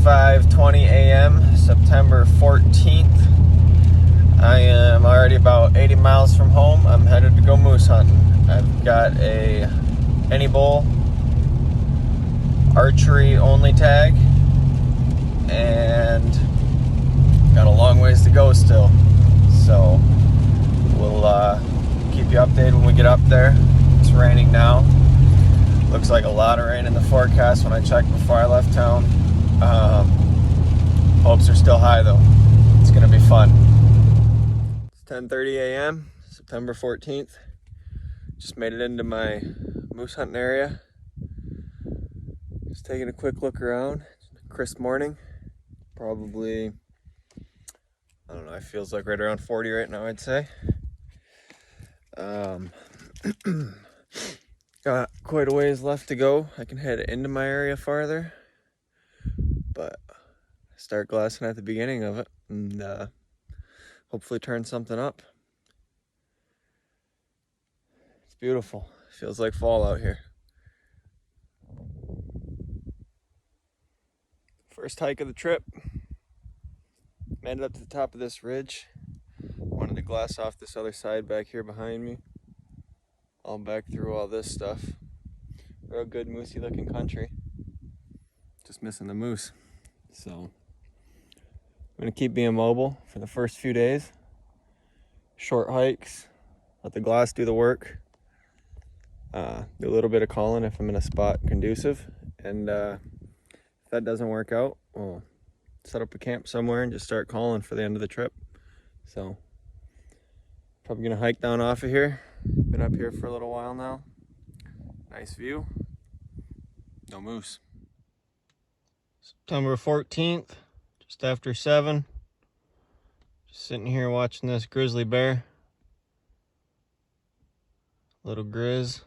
5:20 a.m. September 14th. I am already about 80 miles from home. I'm headed to go moose hunting. I've got a any bull archery only tag and got a long ways to go still. So we'll keep you updated when we get up there. It's raining now. Looks like a lot of rain in the forecast when I checked before I left town. Hopes are still high though. It's gonna be fun. It's 10:30 a.m. September 14th. Just made it into my moose hunting area. Just taking a quick look around. It's a crisp morning. Probably, I don't know, it feels like right around 40 right now, I'd say. Got quite a ways left to go. I can head into my area farther, but start glassing at the beginning of it and hopefully turn something up. It's beautiful. Feels like fall out here. First hike of the trip. Made it up to the top of this ridge. Wanted to glass off this other side back here behind me. All back through all this stuff. Real good moosey looking country. Just missing the moose. So I'm gonna keep being mobile for the first few days. Short hikes, let the glass do the work. Do a little bit of calling if I'm in a spot conducive. And if that doesn't work out, we'll set up a camp somewhere and just start calling for the end of the trip. So probably gonna hike down off of here. Been up here for a little while now. Nice view. No moose. September 14th, just after 7. Just sitting here watching this grizzly bear. Little grizz.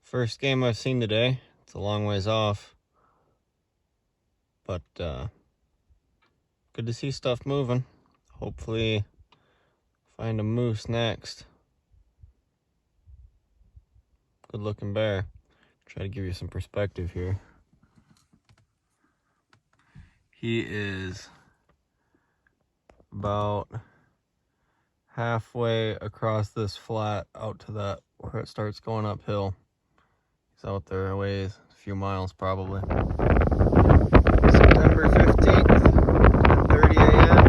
First game I've seen today. It's a long ways off. But good to see stuff moving. Hopefully find a moose next. Good looking bear. Try to give you some perspective here. He is about halfway across this flat out to that where it starts going uphill. He's out there a ways, a few miles probably. September 15th, 30 a.m.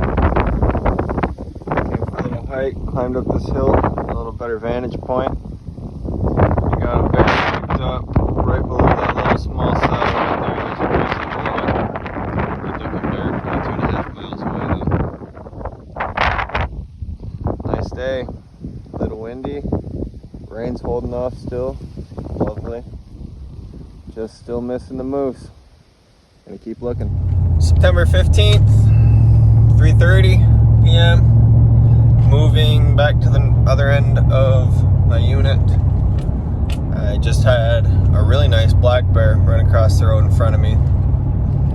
Came for a little hike, climbed up this hill, a little better vantage point. We got a bear picked up right below that little small saddle right there. There's a grizzly below it. Good looking bear, about 2.5 miles away though. Nice day, a little windy. Rain's holding off still, lovely. Just still missing the moose. Gonna keep looking. September 15th, 3:30 p.m. Moving back to the other end of my unit. I just had a really nice black bear run across the road in front of me.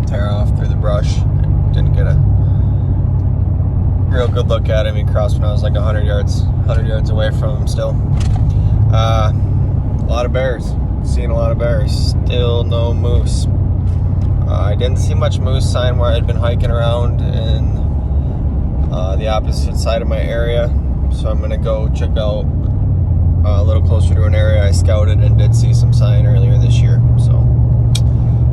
Tear off through the brush. Didn't get a real good look at him. He crossed when I was like 100 yards away from him still. A lot of bears. Seeing a lot of bears. Still no moose. I didn't see much moose sign where I'd been hiking around in the opposite side of my area. So I'm gonna go check out a little closer to an area I scouted and did see some sign earlier this year. So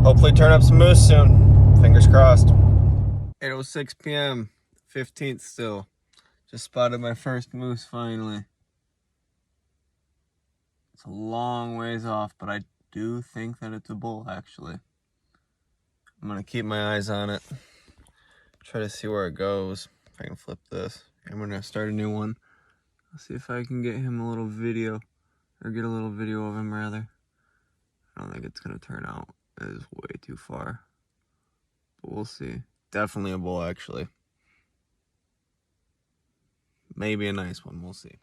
hopefully turn up some moose soon. Fingers crossed. 8:06 p.m. 15th still. Just spotted my first moose finally. It's a long ways off, but I do think that it's a bull actually. I'm gonna keep my eyes on it. Try to see where it goes. If I can flip this. I'm gonna start a new one. I'll see if I can get him a little video, or get a little video of him rather. I don't think it's gonna turn out. It is way too far. But we'll see. Definitely a bull actually. Maybe a nice one, we'll see.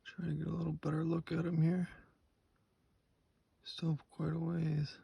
Try to get a little better look at him here. Still quite a ways.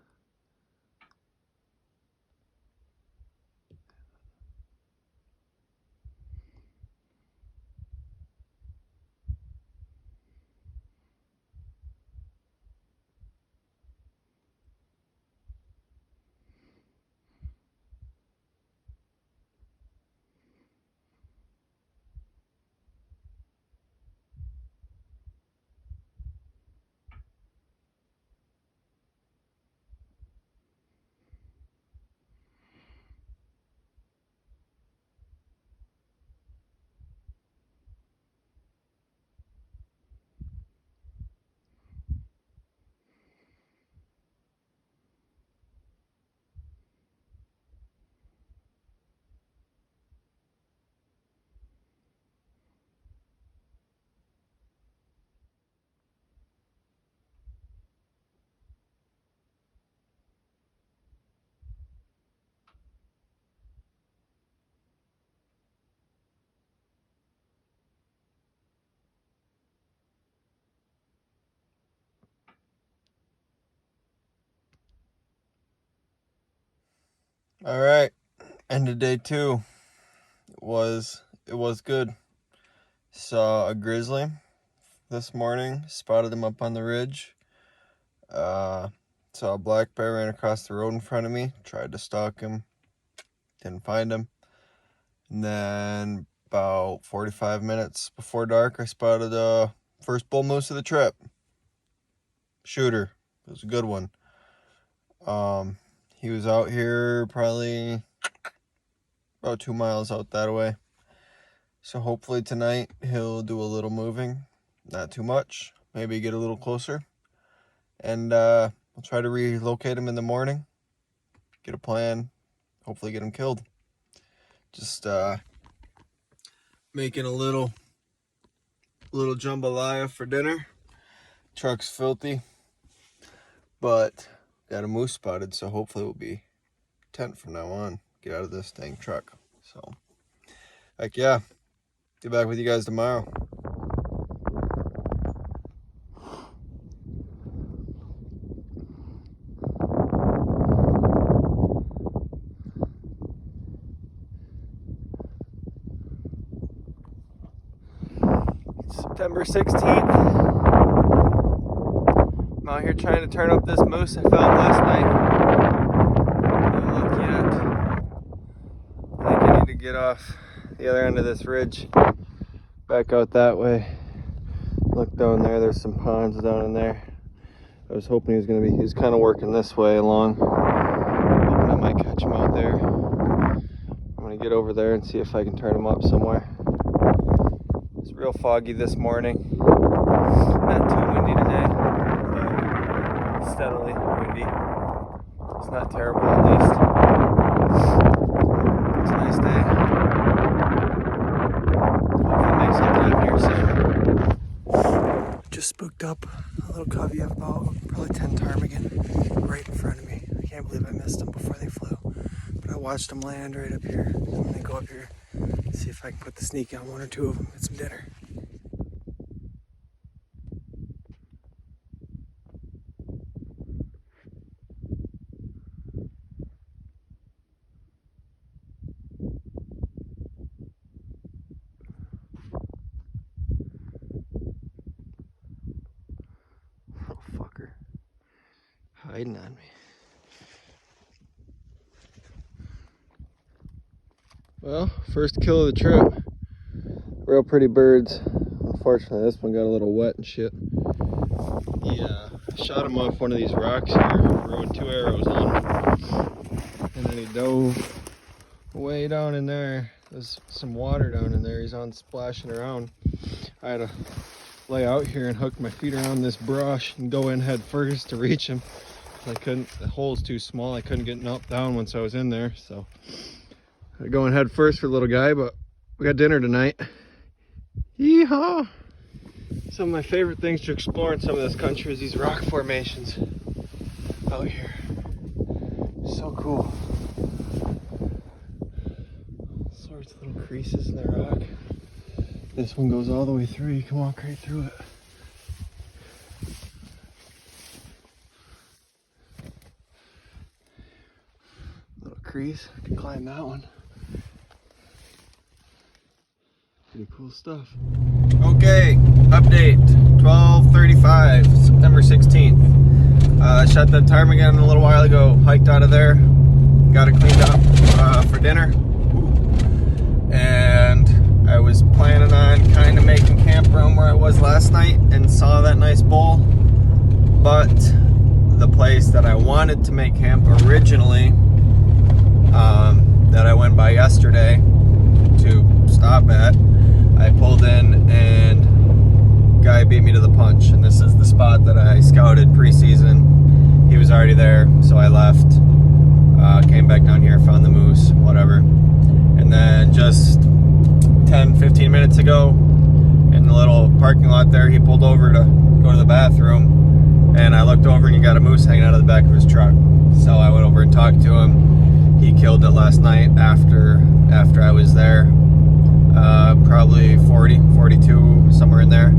All right, end of day 2. It was good. Saw a grizzly this morning. Spotted him up on the ridge. Saw a black bear ran across the road in front of me. Tried to stalk him. Didn't find him. And then about 45 minutes before dark, I spotted the first bull moose of the trip. Shooter. It was a good one. He was out here probably about 2 miles out that way. So hopefully tonight he'll do a little moving. Not too much. Maybe get a little closer. And we'll try to relocate him in the morning. Get a plan. Hopefully get him killed. Just making a little jambalaya for dinner. Truck's filthy. But got a moose spotted, so hopefully we'll be content from now on. Get out of this dang truck. So, heck yeah. Get back with you guys tomorrow. It's September 16th. I'm out here trying to turn up this moose I found last night. No luck yet. I think I need to get off the other end of this ridge. Back out that way. Look down there, there's some ponds down in there. I was hoping he was kind of working this way along. Hoping I might catch him out there. I'm gonna get over there and see if I can turn him up somewhere. It's real foggy this morning. Not too windy today. Steadily windy. It's not terrible, at least. It's a nice day. Hopefully make some time here soon. Just spooked up a little covey of about probably 10 ptarmigan right in front of me. I can't believe I missed them before they flew. But I watched them land right up here. I'm gonna go up here, see if I can put the sneak on 1 or 2 of them, get some dinner. Hiding on me. Well, first kill of the trip. Real pretty birds. Unfortunately, this one got a little wet and shit. Yeah, I shot him off one of these rocks here, ruined 2 arrows on him. And then he dove way down in there. There's some water down in there. He's on splashing around. I had to lay out here and hook my feet around this brush and go in head first to reach him. I couldn't, the hole's too small. I couldn't get down once I was in there, so I go in head first for the little guy, but we got dinner tonight. Yeehaw! Some of my favorite things to explore in some of this country is these rock formations out here. So cool. All sorts of little creases in the rock. This one goes all the way through. You can walk right through it. Crease. I can climb that one. Pretty cool stuff. Okay, update 12:35, September 16th. Shot that ptarmigan a little while ago, hiked out of there, got it cleaned up for dinner. And I was planning on kind of making camp around where I was last night and saw that nice bull. But the place that I wanted to make camp originally, that I went by yesterday to stop at, I pulled in and guy beat me to the punch, and this is the spot that I scouted preseason. He was already there, so I left, came back down here, found the moose, whatever. And then just 10-15 minutes ago in the little parking lot there, he pulled over to go to the bathroom, and I looked over and he got a moose hanging out of the back of his truck. So I went over and talked to him. He killed it last night after I was there. Probably 40, 42, somewhere in there.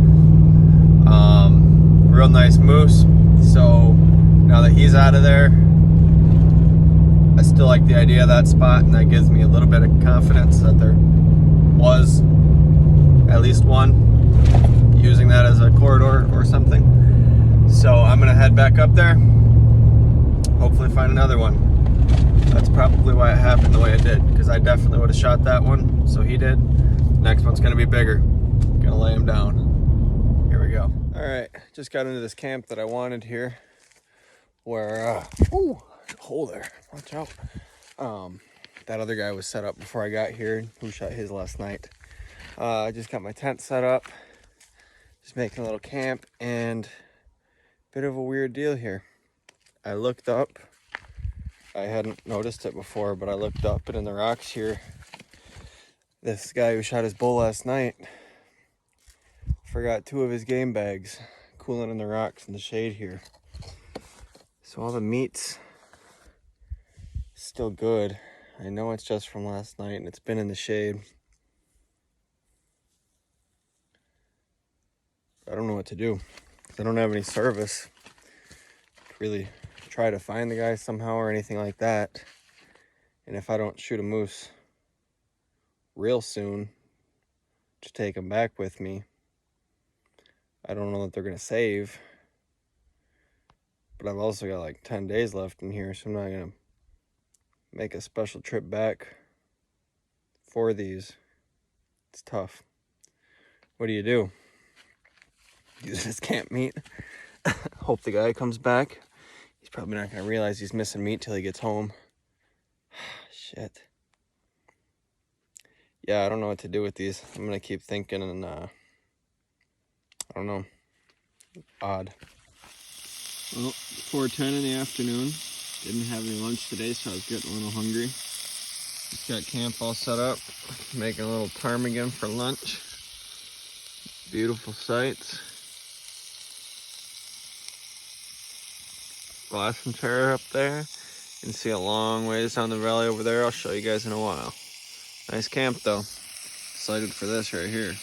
Real nice moose. So now that he's out of there, I still like the idea of that spot, and that gives me a little bit of confidence that there was at least one using that as a corridor or something. So I'm gonna head back up there, hopefully find another one. That's probably why it happened the way it did, because I definitely would have shot that one, so he did. Next one's gonna be bigger. Gonna lay him down. Here we go. All right, just got into this camp that I wanted here, where, ooh, hole there, watch out. That other guy was set up before I got here, who shot his last night. I just got my tent set up, just making a little camp, and bit of a weird deal here. I looked up, I hadn't noticed it before, but I looked up, and in the rocks here, this guy who shot his bull last night forgot 2 of his game bags cooling in the rocks in the shade here. So all the meat's still good. I know it's just from last night and it's been in the shade. I don't know what to do. I don't have any service. Really try to find the guy somehow or anything like that. And if I don't shoot a moose real soon to take him back with me, I don't know that they're gonna save. But I've also got like 10 days left in here, so I'm not gonna make a special trip back for these. It's tough. What do? Use this camp meat. Hope the guy comes back. He's probably not gonna realize he's missing meat till he gets home. Shit. Yeah, I don't know what to do with these. I'm gonna keep thinking, and I don't know. Odd. Well, 4:10 in the afternoon. Didn't have any lunch today, so I was getting a little hungry. Just got camp all set up. Making a little ptarmigan for lunch. Beautiful sights. Alaskan chair up there. You can see a long ways down the valley over there. I'll show you guys in a while. Nice camp though. Excited for this right here.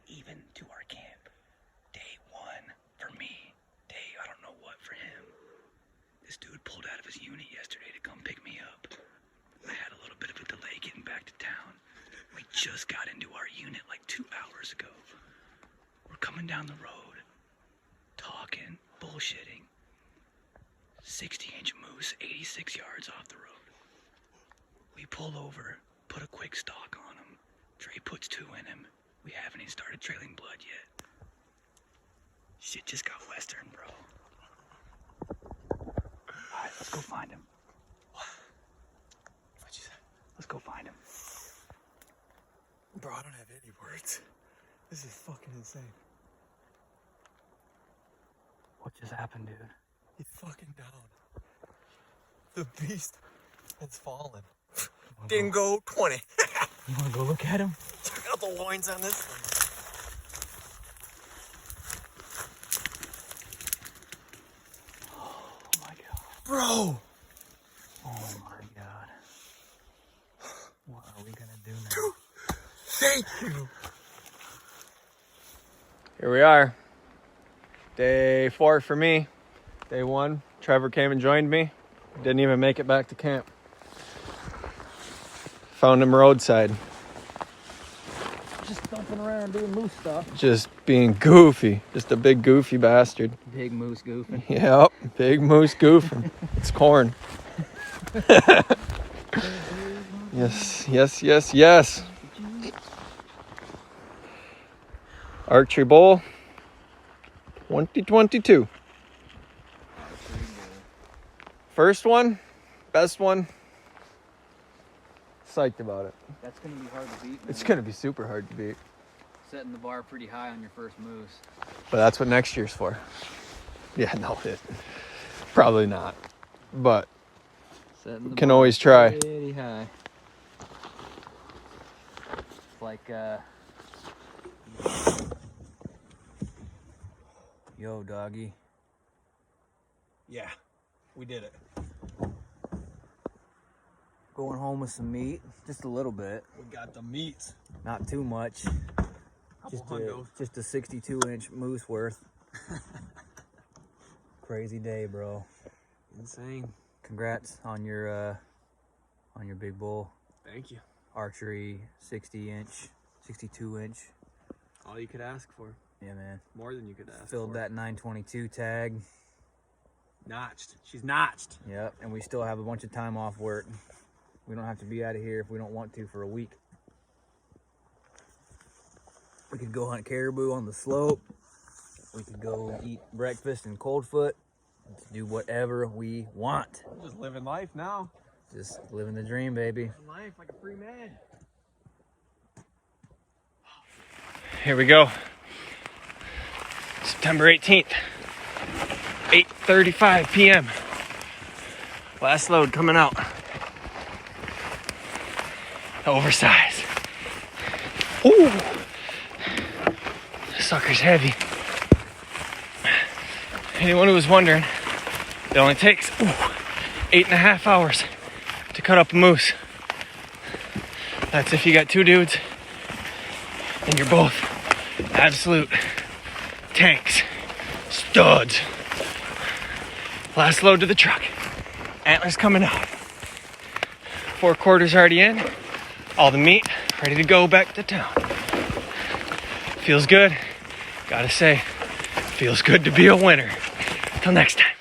Even to our camp. Day 1 for me. Day, I don't know what for him. This dude pulled out of his unit yesterday to come pick me up. I had a little bit of a delay getting back to town. We just got into our unit like 2 hours ago. We're coming down the road, talking, bullshitting. 60-inch moose, 86 yards off the road. We pull over, put a quick stalk on him. Trey puts 2 in him. We haven't even started trailing blood yet. Shit just got western, bro. Alright, let's go find him. What'd you say? Let's go find him. Bro, I don't have any words. This is fucking insane. What just happened, dude? He's fucking down. The beast has fallen. Dingo 20. You wanna go look at him? Check out the loins on this thing. Oh my god. Bro! Oh my god. What are we gonna do now? Dude, thank you. Here we are. Day 4 for me. Day 1, Trevor came and joined me. Didn't even make it back to camp. Found him roadside. Just thumping around doing moose stuff. Just being goofy. Just a big goofy bastard. Big moose goofing. Yep, big moose goofing. It's corn. Yes, yes, yes, yes. Archery Bowl 2022. First one, best one. Psyched about it. That's gonna be hard to beat, man. It's gonna be super hard to beat. Setting the bar pretty high on your first moose. But that's what next year's for. Yeah, no, probably not. But Setting the can bar always try. pretty high. It's like, yo, doggy. Yeah, we did it. Going home with some meat, just a little bit. We got the meat. Not too much. Just a 62-inch moose worth. Crazy day, bro. Insane. Congrats on your big bull. Thank you. Archery 60-inch, 62-inch. All you could ask for. Yeah, man. More than you could ask Filled for. that 922 tag. Notched. She's notched. Yep, and we still have a bunch of time off work. We don't have to be out of here if we don't want to for a week. We could go hunt caribou on the slope. We could go eat breakfast in Coldfoot. Let's do whatever we want. I'm just living life now. Just living the dream, baby. Living life like a free man. Here we go. September 18th, 8:35 p.m. Last load coming out. Oversize. Ooh. This sucker's heavy. Anyone who was wondering, it only takes 8.5 hours to cut up a moose. That's if you got two dudes and you're both absolute tanks, studs. Last load to the truck. Antlers coming out. 4 quarters already in. All the meat ready to go back to town. Feels good. Gotta say, feels good to be a winner. Till next time.